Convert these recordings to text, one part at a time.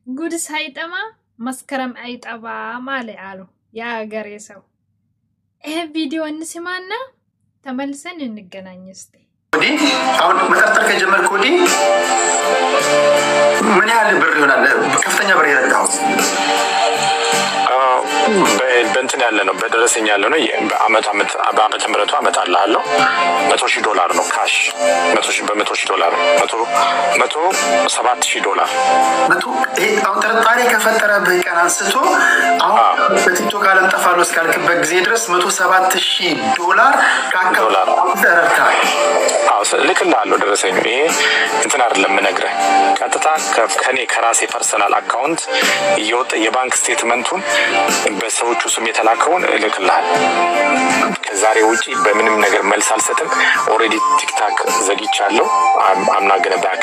ጉድ ሳይጠማ መስከረም አይጠባ ማለት አሉ ያገሬ ሰው ይሄ ቪዲዮ እንስማና ተመልሰን እንገናኝ እስቲ አሁን መጠርጠር ከጀመርኩ ወዲህ ምን ያህል ብር ይሆናል ከፍተኛ ብር ይረዳው በእንትን ያለ ነው በደረሰኝ ያለ ነው በአመት ምረቱ አመት አላለው $100,000 ነው ካሽ $100,000 $107,000 አሁን ተረጣሪ ከፈጠረብህ ቀን አንስቶ አሁን በቲክቶክ አለም ጠፋሎ እስካልክበት ጊዜ ድረስ $107,000 ከአካውንት ተረድተሃል ልክልሃለሁ ደረሰኝ ይሄ እንትን አይደለም ነግረህ ቀጥታ ከኔ ከራሴ ፐርሰናል አካውንት እየወጣ የባንክ ስቴትመንቱን በሰዎቹ ስም የተላከውን ልክልሃል ከዛሬ ውጪ በምንም ነገር መልስ አልሰጥም ኦሬዲ ቲክታክ ዘግቻለሁ I'm not going to back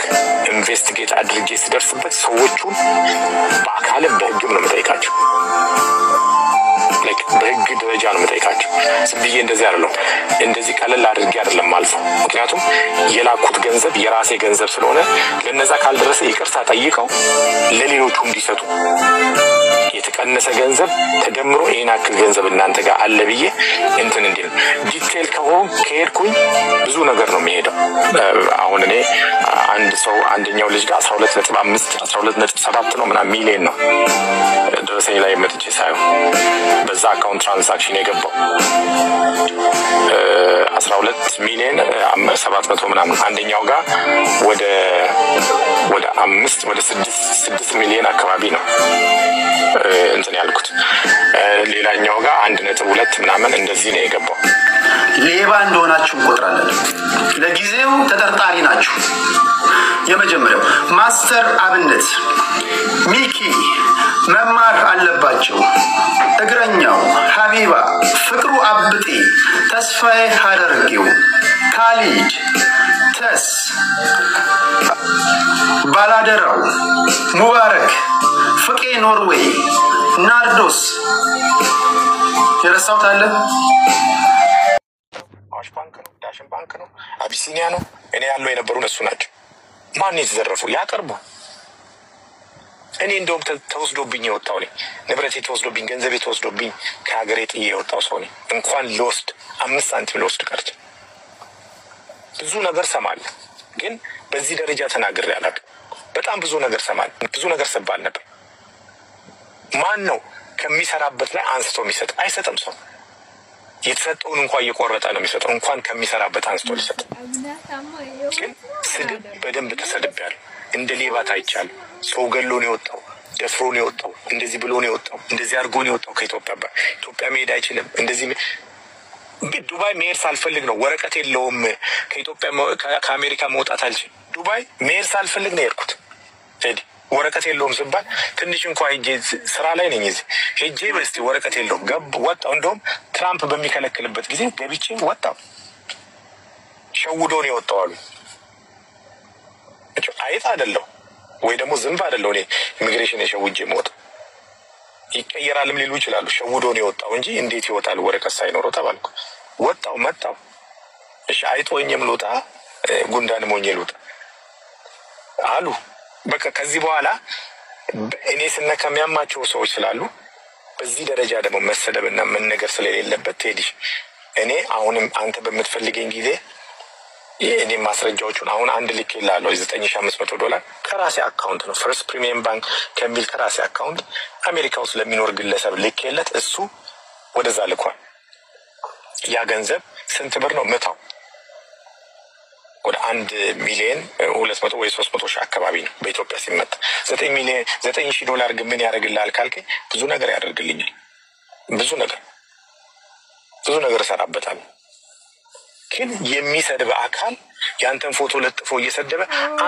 investigate አድርጌ ስደርስበት ሰዎቹን በአካልም በህግም ነው መጠይቃቸው በህግ ደረጃ ነው መጠይቃቸው ስለዚህ እንደዚህ አይደለም እንደዚህ ቀለል አድርጌ አይደለም ማለት ምክንያቱም የላኩት ገንዘብ የራሴ ገንዘብ ስለሆነ ለነዛ ካልደረሰ ይቅርታ ጠይቀው ለሌሎቹ እንዲሰጡ የተቀነሰ ገንዘብ ተደምሮ የናክል ገንዘብ እናንተ ጋር አለ ብዬ እንትን እንዲል ዲቴል ከሄድኩኝ ብዙ ነገር ነው የሚሄደው አሁን እኔ አንድ ሰው አንደኛው ልጅ ጋር 12.5 12.7 ነው ምና ሚሊዮን ነው ደረሰኝ ላይ መጥቼ ሳይው በዛ አካውንት ትራንዛክሽን የገባው 12 ሚሊዮን 700 ምናምን አንደኛው ጋር ወደ 5 ወደ 6 ሚሊዮን አካባቢ ነው እንትን ያልኩት ሌላኛው ጋር 1.2 ምናምን እንደዚህ ነው የገባው ሌባ እንደሆናችሁ እንቆጥራለን ለጊዜው ተጠርጣሪ ናችሁ የመጀመሪያው ማስተር አብነት ሚኪ መማር አለባቸው እግረኛው ሀቢባ ፍቅሩ አብጤ ተስፋዬ ሀረርጌው ካሊድ ተስ ባላደራው ሙባረክ ፍቄ ኖርዌይ ናርዶስ የረሳውት አለ ባንክ ነው ዳሽን ባንክ ነው አቢሲኒያ ነው እኔ ያለው የነበሩ እነሱ ናቸው ማን ይዘረፉ ያቀርቡ እኔ እንደውም ተወስዶብኝ የወጣው ነኝ ንብረቴ ተወስዶብኝ ገንዘቤ ተወስዶብኝ ከሀገሬ ጥዬ የወጣው ሰው ነኝ እንኳን ለወስድ 5 ሳንቲም ለወስድ ቀርቶ ብዙ ነገር ሰማል ግን በዚህ ደረጃ ተናግሬ አላውቅም በጣም ብዙ ነገር ሰማል ብዙ ነገር ሰባል ነበር ማን ነው ከሚሰራበት ላይ አንስቶ የሚሰጥ አይሰጥም ሰው የተሰጠውን እንኳን እየቆረጠ ነው የሚሰጠው እንኳን ከሚሰራበት አንስቶ ሊሰጥ ግን ስድብ በደንብ ተሰድብያለሁ እንደ ሌባ ታይቻል ሰው ገሎ ነው የወጣው ደፍሮ ነው የወጣው እንደዚህ ብሎ ነው የወጣው እንደዚህ አርጎ ነው የወጣው ከኢትዮጵያ መሄድ አይችልም እንደዚህ ዱባይ መሄድ ሳልፈልግ ነው ወረቀት የለውም ከኢትዮጵያ ከአሜሪካ መውጣት አልችልም ዱባይ መሄድ ሳልፈልግ ነው የሄድኩት ወረቀት የለውም ዝባል ትንሽ እንኳን ሄጄ ስራ ላይ ነኝ እዚህ ሄጄ በስቲ ወረቀት የለውም ወጣው እንደውም ትራምፕ በሚከለክልበት ጊዜ ገብቼ ወጣው ሸውዶ ነው የወጣው አሉ አይታ አይደለም ወይ ደግሞ ዝንብ አይደለም እኔ ኢሚግሬሽን የሸውጄ ሞት ይቀየራልም ሊሉ ይችላሉ ሸውዶ ነው የወጣው እንጂ እንዴት ይወጣል ወረቀት ሳይኖረው ተባልኩ ወጣው መጣው እሺ አይጦኝም ልውጣ ጉንዳን ሞኝ ልውጣ አሉ በቃ ከዚህ በኋላ እኔ ስነከሚያማቸው ሰዎች ስላሉ በዚህ ደረጃ ደግሞ መሰደብና ምን ነገር ስለሌለበት ቴዲሽ እኔ አሁንም አንተ በመትፈልገኝ ጊዜ እኔ ማስረጃዎቹን አሁን አንድ ልክ ይላል $9,500 ከራሴ አካውንት ነው ፈርስት ፕሪሚየም ባንክ ከሚል ከራሴ አካውንት አሜሪካ ውስጥ ለሚኖር ግለሰብ ልክለት እሱ ወደዛ ልኳል ያ ገንዘብ ስንት ብር ነው መታው ወደ 1,200,000 ወይ 300,000 አካባቢ ነው በኢትዮጵያ ሲመጣ $9,000 ግን ምን ያደርግልሃል ካልከኝ ብዙ ነገር ያደርግልኛል ብዙ ነገር ሰራበታል ግን የሚሰድብ አካል ያንተን ፎቶ ለጥፎ እየሰደበ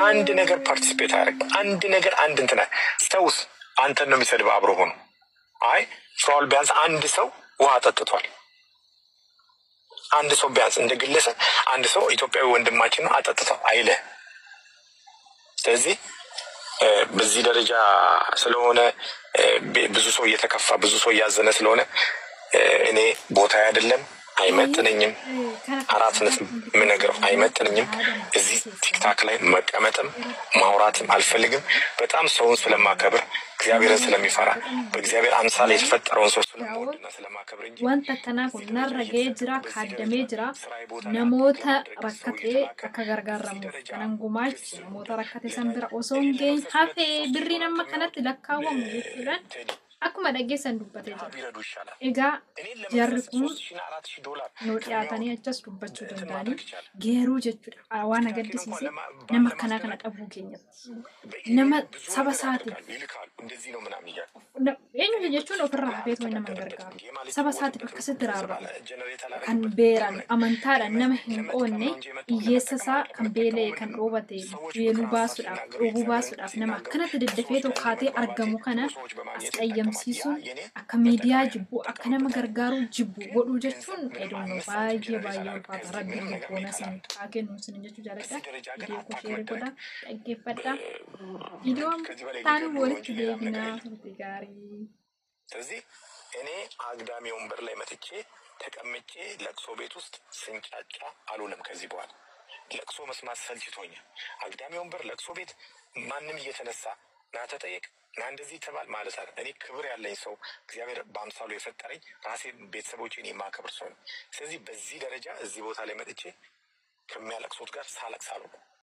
አንድ ነገር ፓርቲሲፔት አያደርግ አንድ ነገር አንድ እንትና ስታውስ አንተን ነው የሚሰድብ አብሮ ሆኖ አይ ፍራውል ቢያንስ አንድ ሰው ውሃ ጠጥቷል አንድ ሰው ቢያንስ እንደ ግለሰብ አንድ ሰው ኢትዮጵያዊ ወንድማችን ነው አጠጥቷል አይለ ስለዚህ በዚህ ደረጃ ስለሆነ ብዙ ሰው እየተከፋ ብዙ ሰው ያዘነ ስለሆነ እኔ ቦታ አይደለም አይመጥነኝም አራት ነጥብ የምነግረው አይመጥንኝም። እዚህ ቲክታክ ላይ መቀመጥም ማውራትም አልፈልግም። በጣም ሰውን ስለማከብር እግዚአብሔርን ስለሚፈራ በእግዚአብሔር አምሳል የተፈጠረውን ሰው ስለምወድና ስለማከብር እንጂ ወንተ ተናኩ ነረገ ጅራ ካደሜ ጅራ ነሞታ ረከቴ ከገርጋራሙ ከነንጉማች ነሞታ ረከቴ ሰንብራ ኦሶንጌን ሀፌ ብሪ ነማ ከነት ለካወሙ ይችላል akkuma dhageessan dubbatee jira. Egaa jarri kun noodhiyaatanii achas dubbachuu danda'anii geeruu jechuudha. Waan agarsiise nama akkanaa kana dhabuu keenyatti. Nama saba isaatiif. Eenyu jechuun ofirraa hafeetu nama gargaaru. Saba isaatiif akkasitti raarra'u. Kan beeran amantaadhaan nama hin qoonne hiyyeessa isaa kan beelee kan dhoobate beeluu baasuudhaaf dhoobuu baasuudhaaf nama akkanatti daddafeetoo kaatee argamu kana as qayyam sisu akka miidiyaa jibbu akka nama gargaaru jibbu godhuu jechuun edonno baay'ee ulfaata rabbiin boona san kennu sin jechuu jaaladha viidiyoo ko sheer godha dhaggeeffadha viidiyoon taan walitti deebinaa turte gaarii ስለዚህ እኔ አግዳሚ ወንበር ላይ መጥቼ ተቀምጬ ለቅሶ ቤት ውስጥ ስንጫጫ አልውልም ከዚህ በኋላ ለቅሶ መስማት ሰልችቶኛል አግዳሚ ወንበር ለቅሶ ቤት ማንም እየተነሳ ና ተጠየቅ ና እንደዚህ ተባል ማለት አይደል እኔ ክብር ያለኝ ሰው እግዚአብሔር በአምሳሉ የፈጠረኝ ራሴ ቤተሰቦቼን የማከብር ሰው ስለዚህ በዚህ ደረጃ እዚህ ቦታ ላይ መጥቼ ከሚያለቅሱት ጋር ሳለቅስ አልውልም